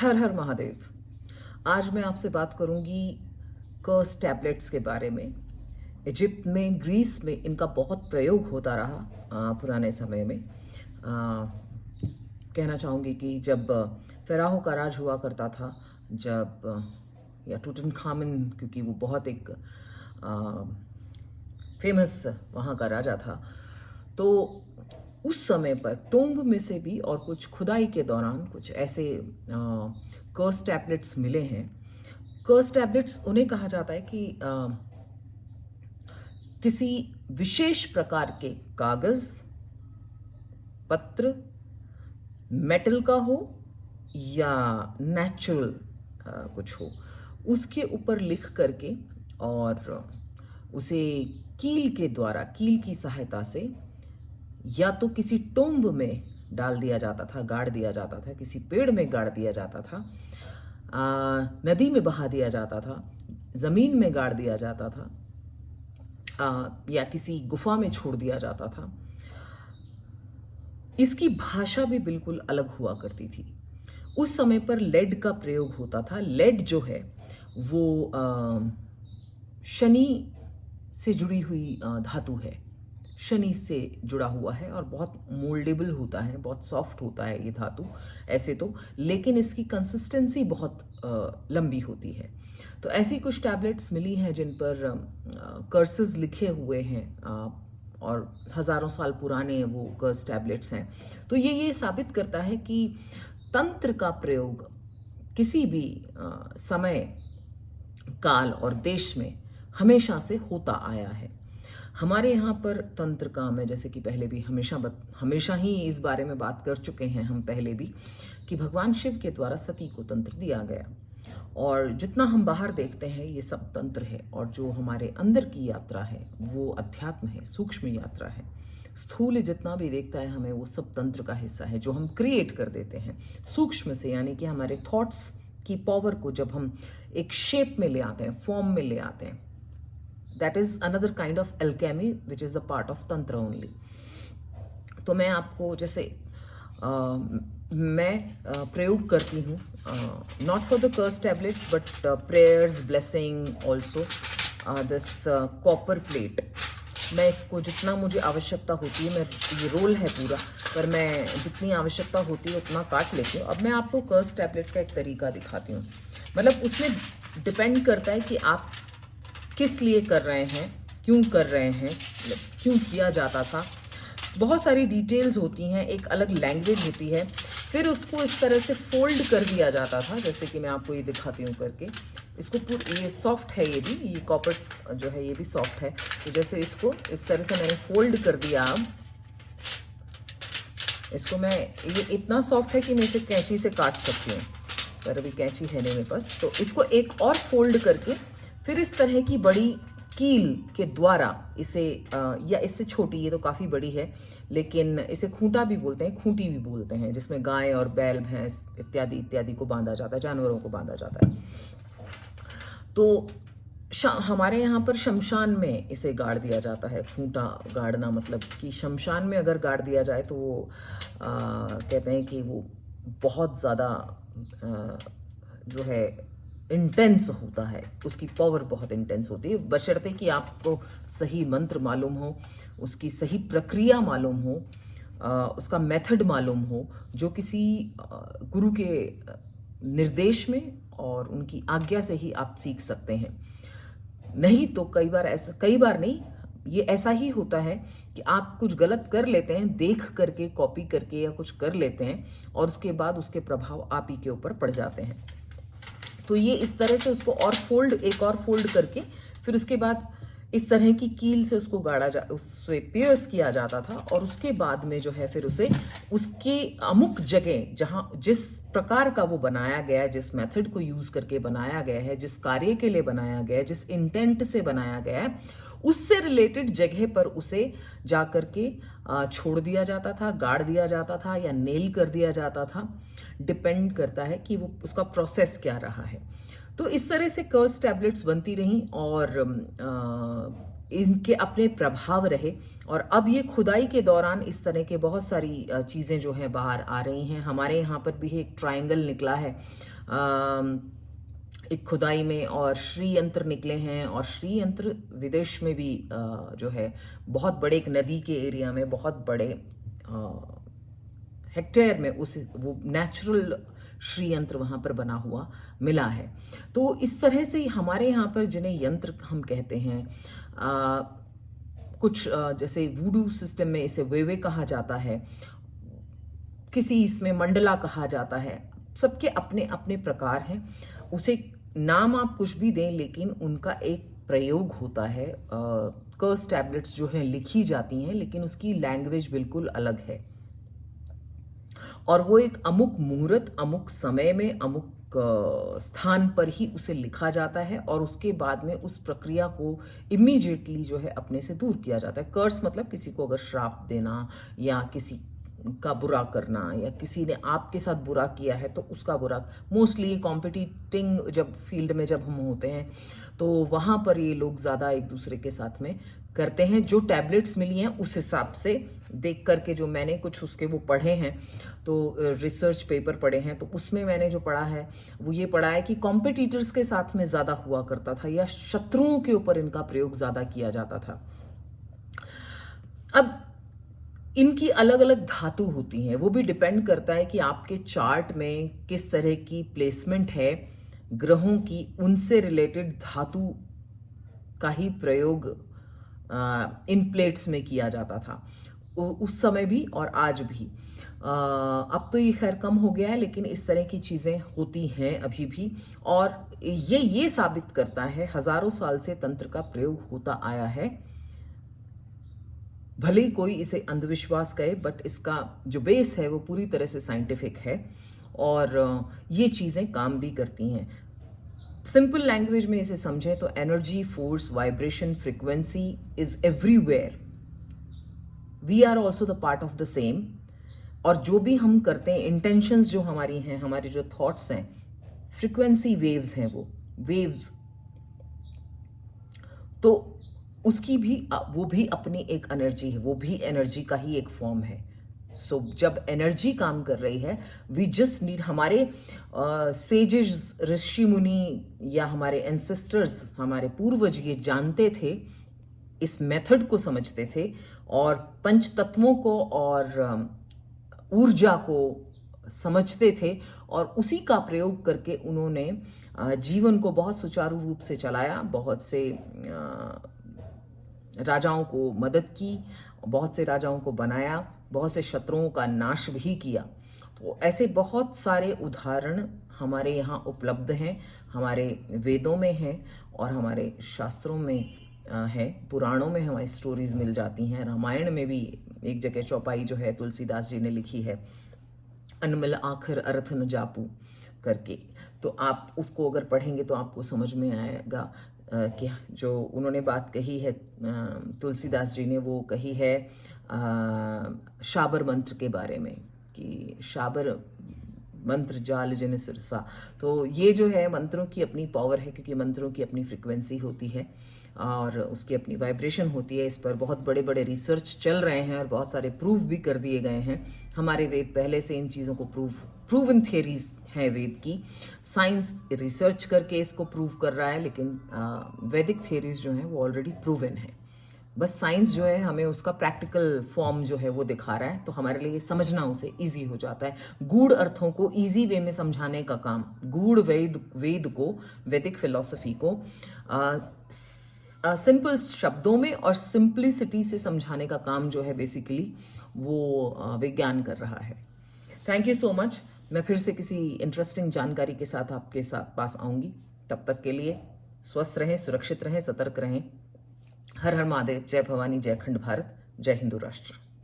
हर हर महादेव। आज मैं आपसे बात करूंगी कर्स टैबलेट्स के बारे में। इजिप्ट में, ग्रीस में इनका बहुत प्रयोग होता रहा पुराने समय में। कहना चाहूँगी कि जब फ़िरौन का राज हुआ करता था, जब या टूटनखामन, क्योंकि वो बहुत एक फेमस वहाँ का राजा था, तो उस समय पर टोम्ब में से भी और कुछ खुदाई के दौरान कुछ ऐसे कर्स टैबलेट्स मिले हैं। कर्स टैबलेट्स उन्हें कहा जाता है कि किसी विशेष प्रकार के कागज, पत्र, मेटल का हो या नेचुरल कुछ हो, उसके ऊपर लिख करके और उसे कील के द्वारा, कील की सहायता से या तो किसी टोम्ब में डाल दिया जाता था, गाड़ दिया जाता था, किसी पेड़ में गाड़ दिया जाता था, नदी में बहा दिया जाता था, जमीन में गाड़ दिया जाता था, या किसी गुफा में छोड़ दिया जाता था। इसकी भाषा भी बिल्कुल अलग हुआ करती थी। उस समय पर लेड का प्रयोग होता था। लेड जो है वो शनि से जुड़ी हुई धातु है, शनि से जुड़ा हुआ है और बहुत मोल्डेबल होता है, बहुत सॉफ्ट होता है ये धातु ऐसे तो, लेकिन इसकी कंसिस्टेंसी बहुत लंबी होती है। तो ऐसी कुछ टैबलेट्स मिली हैं जिन पर कर्सेस लिखे हुए हैं और हजारों साल पुराने वो कर्स टैबलेट्स हैं। तो ये साबित करता है कि तंत्र का प्रयोग किसी भी समय, काल और देश में हमेशा से होता आया है। हमारे यहाँ पर तंत्र का, मैं जैसे कि पहले भी हमेशा ही इस बारे में बात कर चुके हैं हम पहले भी, कि भगवान शिव के द्वारा सती को तंत्र दिया गया। और जितना हम बाहर देखते हैं ये सब तंत्र है, और जो हमारे अंदर की यात्रा है वो अध्यात्म है, सूक्ष्म यात्रा है। स्थूल जितना भी देखता है हमें, वो सब तंत्र का हिस्सा है जो हम क्रिएट कर देते हैं सूक्ष्म से, यानी कि हमारे थॉट्स की पावर को जब हम एक शेप में ले आते हैं, फॉर्म में ले आते हैं। That is another kind of alchemy which is a part of tantra only. तो मैं आपको जैसे मैं प्रयोग करती हूँ, not for the curse tablets but prayers, blessing also, this copper plate. मैं इसको जितना मुझे आवश्यकता होती है, मैं ये रोल है पूरा, पर मैं जितनी आवश्यकता होती है उतना काट लेती हूँ। अब मैं आपको कर्स टैबलेट का एक तरीका दिखाती हूँ। मतलब उसमें डिपेंड करता है कि आप किस लिए कर रहे हैं, क्यों कर रहे हैं, क्यों किया जाता था। बहुत सारी डिटेल्स होती हैं, एक अलग लैंग्वेज होती है। फिर उसको इस तरह से फोल्ड कर दिया जाता था, जैसे कि मैं आपको ये दिखाती हूँ करके। इसको ये सॉफ्ट है, ये भी, ये कॉपर जो है ये भी सॉफ्ट है। तो जैसे इसको इस तरह से मैंने फोल्ड कर दिया। अब इसको मैं, ये इतना सॉफ्ट है कि मैं इसे कैंची से काट सकती हूँ, पर अभी कैंची है नहीं मेरे पास। तो इसको एक और फोल्ड करके फिर इस तरह की बड़ी कील के द्वारा इसे, या इससे छोटी, ये तो काफ़ी बड़ी है, लेकिन इसे खूंटा भी बोलते हैं, खूंटी भी बोलते हैं, जिसमें गाय और बैल, भैंस इत्यादि इत्यादि को बांधा जाता है, जानवरों को बांधा जाता है। तो हमारे यहाँ पर शमशान में इसे गाड़ दिया जाता है। खूंटा गाड़ना मतलब कि शमशान में अगर गाड़ दिया जाए तो वो कहते हैं कि वो बहुत ज़्यादा जो है इंटेंस होता है, उसकी पावर बहुत इंटेंस होती है, बशर्ते कि आपको सही मंत्र मालूम हो, उसकी सही प्रक्रिया मालूम हो, उसका मेथड मालूम हो, जो किसी गुरु के निर्देश में और उनकी आज्ञा से ही आप सीख सकते हैं। नहीं तो कई बार नहीं, ये ऐसा ही होता है कि आप कुछ गलत कर लेते हैं, देख करके, कॉपी करके या कुछ कर लेते हैं, और उसके बाद उसके प्रभाव आप ही के ऊपर पड़ जाते हैं। तो ये इस तरह से उसको एक और फोल्ड करके फिर उसके बाद इस तरह की कील से उसको उससे पियर्स किया जाता था, और उसके बाद में जो है फिर उसे उसके अमुक जगह, जहां जिस प्रकार का वो बनाया गया है, जिस मेथड को यूज करके बनाया गया है, जिस कार्य के लिए बनाया गया है, जिस इंटेंट से बनाया गया है, उससे रिलेटेड जगह पर उसे जा करके छोड़ दिया जाता था, गाड़ दिया जाता था या नेल कर दिया जाता था। डिपेंड करता है कि वो उसका प्रोसेस क्या रहा है। तो इस तरह से कर्स टैबलेट्स बनती रहीं, और इनके अपने प्रभाव रहे। और अब ये खुदाई के दौरान इस तरह के बहुत सारी चीज़ें जो हैं बाहर आ रही हैं। हमारे यहाँ पर भी एक ट्रायंगल निकला है एक खुदाई में, और श्री यंत्र निकले हैं। और श्री यंत्र विदेश में भी जो है बहुत बड़े एक नदी के एरिया में बहुत बड़े हेक्टेयर में उस वो नेचुरल श्री यंत्र वहाँ पर बना हुआ मिला है। तो इस तरह से हमारे यहाँ पर जिन्हें यंत्र हम कहते हैं, कुछ जैसे वूडू सिस्टम में इसे वेवे कहा जाता है, किसी इसमें मंडला कहा जाता है, सबके अपने अपने प्रकार हैं। उसे नाम आप कुछ भी दें, लेकिन उनका एक प्रयोग होता है। कर्स टैबलेट्स जो हैं लिखी जाती हैं, लेकिन उसकी लैंग्वेज बिल्कुल अलग है। और वो एक अमुक मुहूर्त, अमुक समय में, अमुक स्थान पर ही उसे लिखा जाता है, और उसके बाद में उस प्रक्रिया को इमीडिएटली जो है अपने से दूर किया जाता है। कर्स मतलब किसी को अगर श्राप देना, या किसी का बुरा करना, या किसी ने आपके साथ बुरा किया है तो उसका बुरा। मोस्टली कॉम्पिटिटिंग जब फील्ड में जब हम होते हैं तो वहाँ पर ये लोग ज़्यादा एक दूसरे के साथ में करते हैं। जो टैबलेट्स मिली हैं उस हिसाब से देख करके, जो मैंने कुछ उसके वो पढ़े हैं, तो रिसर्च पेपर पढ़े हैं, तो उसमें मैंने जो पढ़ा है वो ये पढ़ा है कि कॉम्पिटिटर्स के साथ में ज़्यादा हुआ करता था, या शत्रुओं के ऊपर इनका प्रयोग ज़्यादा किया जाता था। अब इनकी अलग अलग धातु होती हैं, वो भी डिपेंड करता है कि आपके चार्ट में किस तरह की प्लेसमेंट है ग्रहों की, उनसे रिलेटेड धातु का ही प्रयोग इन प्लेट्स में किया जाता था उस समय भी और आज भी। अब तो ये खैर कम हो गया है, लेकिन इस तरह की चीज़ें होती हैं अभी भी। और ये साबित करता है हजारों साल से तंत्र का प्रयोग होता आया है। भले ही कोई इसे अंधविश्वास कहे, बट इसका जो बेस है वो पूरी तरह से साइंटिफिक है, और ये चीज़ें काम भी करती हैं। सिंपल लैंग्वेज में इसे समझें तो energy, force, vibration, frequency is everywhere. We are also the part of the same. और जो भी हम करते हैं, इंटेंशंस जो हमारी हैं, हमारे जो थॉट्स हैं, फ्रीक्वेंसी वेव्स हैं, वो वेव्स, तो उसकी भी वो भी अपनी एक एनर्जी है, वो भी एनर्जी का ही एक फॉर्म है। सो जब एनर्जी काम कर रही है, वी जस्ट नीड, हमारे सेजेस, ऋषि मुनि या हमारे एंसेस्टर्स, हमारे पूर्वज ये जानते थे, इस मेथड को समझते थे, और पंच तत्वों को और ऊर्जा को समझते थे, और उसी का प्रयोग करके उन्होंने जीवन को बहुत सुचारू रूप से चलाया। बहुत से राजाओं को मदद की, बहुत से राजाओं को बनाया, बहुत से शत्रुओं का नाश भी किया। तो ऐसे बहुत सारे उदाहरण हमारे यहाँ उपलब्ध हैं, हमारे वेदों में हैं, और हमारे शास्त्रों में है, पुराणों में हमारी स्टोरीज मिल जाती हैं। रामायण में भी एक जगह चौपाई जो है तुलसीदास जी ने लिखी है, अनमिल आखिर अर्थ न जापू करके। तो आप उसको अगर पढ़ेंगे तो आपको समझ में आएगा कि जो उन्होंने बात कही है तुलसीदास जी ने, वो कही है शाबर मंत्र के बारे में, कि शाबर मंत्र जाल जिन सिरसा। तो ये जो है मंत्रों की अपनी पावर है, क्योंकि मंत्रों की अपनी फ्रिक्वेंसी होती है और उसकी अपनी वाइब्रेशन होती है। इस पर बहुत बड़े बड़े रिसर्च चल रहे हैं और बहुत सारे प्रूफ भी कर दिए गए हैं। हमारे वेद पहले से इन चीज़ों को प्रूवन थियरीज है वेद की। साइंस रिसर्च करके इसको प्रूव कर रहा है, लेकिन वैदिक थियरीज जो हैं वो ऑलरेडी प्रूवन है। बस साइंस जो है हमें उसका प्रैक्टिकल फॉर्म जो है वो दिखा रहा है, तो हमारे लिए समझना उसे इजी हो जाता है। गूढ़ अर्थों को इजी वे में समझाने का काम, गूढ़ वेद को, वैदिक फिलॉसफी को सिंपल शब्दों में और सिंप्लिसिटी से समझाने का काम जो है बेसिकली वो विज्ञान कर रहा है। Thank you so much. मैं फिर से किसी इंटरेस्टिंग जानकारी के साथ आपके साथ पास आऊंगी। तब तक के लिए स्वस्थ रहें, सुरक्षित रहें, सतर्क रहें। हर हर महादेव। जय भवानी, जय अखंड भारत, जय हिंदू राष्ट्र।